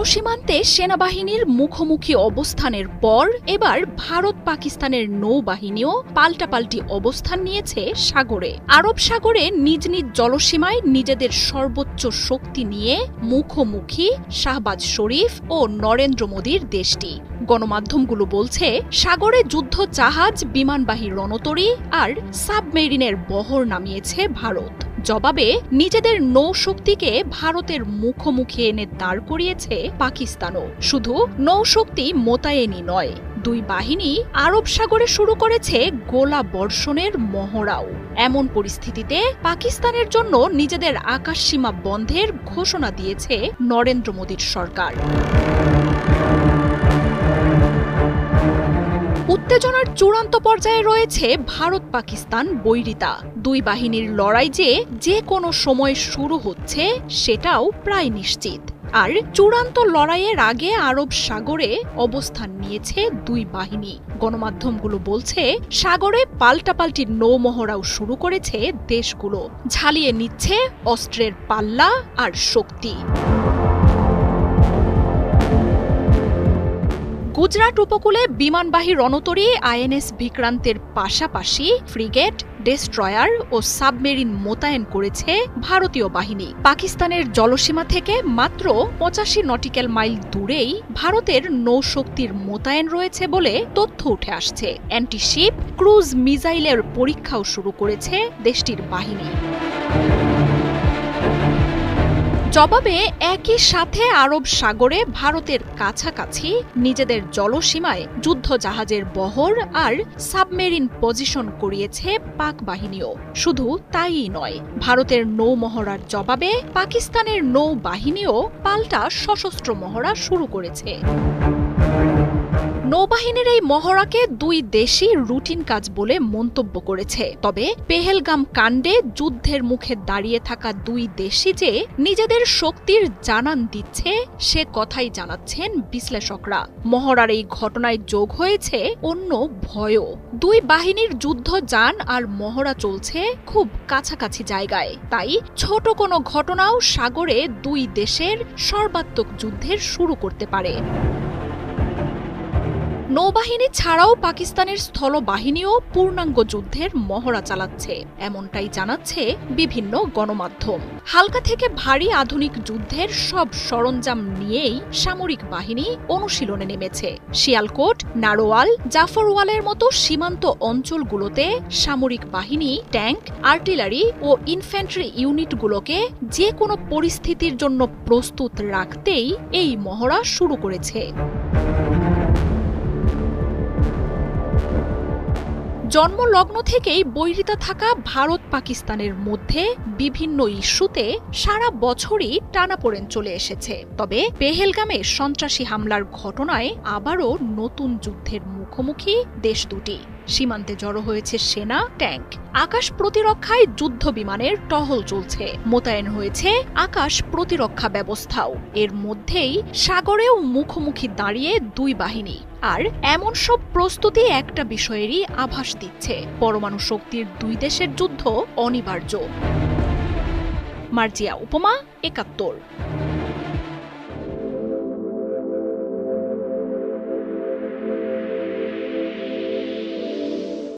জলসীমান্তে সেনাবাহিনীর মুখোমুখি অবস্থানের পর এবার ভারত পাকিস্তানের নৌবাহিনীও পাল্টাপাল্টি অবস্থান নিয়েছে সাগরে। আরব সাগরে নিজ নিজ জলসীমায় নিজেদের সর্বোচ্চ শক্তি নিয়ে মুখোমুখি শাহবাজ শরীফ ও নরেন্দ্র মোদীর দেশটি। গণমাধ্যমগুলো বলছে, সাগরে যুদ্ধ জাহাজ, বিমানবাহী রণতরী আর সাবমেরিনের বহর নামিয়েছে ভারত। জবাবে নিজেদের নৌশক্তিকে ভারতের মুখোমুখি এনে দাঁড় করিয়েছে পাকিস্তানও। শুধু নৌশক্তি মোতায়েনই নয়, দুই বাহিনী আরব সাগরে শুরু করেছে গোলা বর্ষণের মহড়াও। এমন পরিস্থিতিতে পাকিস্তানের জন্য নিজেদের আকাশসীমা বন্ধের ঘোষণা দিয়েছে নরেন্দ্র মোদীর সরকার। উত্তেজনার চূড়ান্ত পর্যায়ে রয়েছে ভারত পাকিস্তান বৈরিতা। দুই বাহিনীর লড়াই যে কোনো সময় শুরু হচ্ছে সেটাও প্রায় নিশ্চিত। আর চূড়ান্ত লড়াইয়ের আগে আরব সাগরে অবস্থান নিয়েছে দুই বাহিনী। গণমাধ্যমগুলো বলছে, সাগরে পাল্টাপাল্টি নৌমহড়াও শুরু করেছে দেশগুলো। ঝালিয়ে নিচ্ছে অস্ত্রের পাল্লা আর শক্তি। গুজরাট উপকূলে বিমানবাহী রণতরী আইএনএস বিক্রান্তের পাশাপাশি ফ্রিগেট, ডেস্ট্রয়ার ও সাবমেরিন মোতায়েন করেছে ভারতীয় বাহিনী। পাকিস্তানের জলসীমা থেকে মাত্র 85 নটিক্যাল মাইল দূরেই ভারতের নৌশক্তির মোতায়েন রয়েছে বলে তথ্য উঠে আসছে। অ্যান্টিশিপ ক্রুজ মিসাইলের পরীক্ষাও শুরু করেছে দেশটির বাহিনী। জবাবে একই সাথে আরব সাগরে ভারতের কাছাকাছি নিজেদের জলসীমায় যুদ্ধ জাহাজের বহর আর সাবমেরিন পজিশন করিয়েছে পাক বাহিনীও। শুধু তাইই নয়, ভারতের নৌমহড়ার জবাবে পাকিস্তানের নৌবাহিনীও পাল্টা সশস্ত্র মহড়া শুরু করেছে। নৌবাহিনীর এই মহড়াকে দুই দেশই রুটিন কাজ বলে মন্তব্য করেছে। তবে পেহেলগাম কাণ্ডে যুদ্ধের মুখে দাঁড়িয়ে থাকা দুই দেশই যে নিজেদের শক্তির জানান দিচ্ছে সে কথাই জানাচ্ছেন বিশ্লেষকরা। মহড়ার এই ঘটনায় যোগ হয়েছে অন্য ভয়ও। দুই বাহিনীর যুদ্ধযান আর মহড়া চলছে খুব কাছাকাছি জায়গায়, তাই ছোট কোনো ঘটনাও সাগরে দুই দেশের সর্বাত্মক যুদ্ধের শুরু করতে পারে। নৌবাহিনী ছাড়াও পাকিস্তানের স্থলবাহিনীও পূর্ণাঙ্গ যুদ্ধের মহড়া চালাচ্ছে, এমনটাই জানাচ্ছে বিভিন্ন গণমাধ্যম। হালকা থেকে ভারী আধুনিক যুদ্ধের সব সরঞ্জাম নিয়েই সামরিক বাহিনী অনুশীলনে নেমেছে। শিয়ালকোট, নারোয়াল, জাফরওয়ালের মতো সীমান্ত অঞ্চলগুলোতে সামরিক বাহিনী ট্যাঙ্ক, আর্টিলারি ও ইনফ্যান্ট্রি ইউনিটগুলোকে যে কোনো পরিস্থিতির জন্য প্রস্তুত রাখতেই এই মহড়া শুরু করেছে। জন্মলগ্ন থেকেই বৈরিতা থাকা ভারত পাকিস্তানের মধ্যে বিভিন্ন ইস্যুতে সারা বছরই টানাপোড়েন চলে এসেছে। তবে পেহেলগামে সন্ত্রাসী হামলার ঘটনায় আবারও নতুন যুদ্ধের মুখোমুখি দেশ দুটি। সীমান্তে জড়ো হয়েছে সেনা, ট্যাঙ্ক। আকাশ প্রতিরক্ষায় যুদ্ধ বিমানের টহল চলছে, মোতায়েন হয়েছে আকাশ প্রতিরক্ষা ব্যবস্থাও। এর মধ্যেই সাগরেও মুখোমুখি দাঁড়িয়ে দুই বাহিনী। আর এমন সব প্রস্তুতি একটা বিষয়েরই আভাস দিচ্ছে, পরমাণু শক্তির দুই দেশের যুদ্ধ অনিবার্য। মার্জিয়া উপমা, ৭১।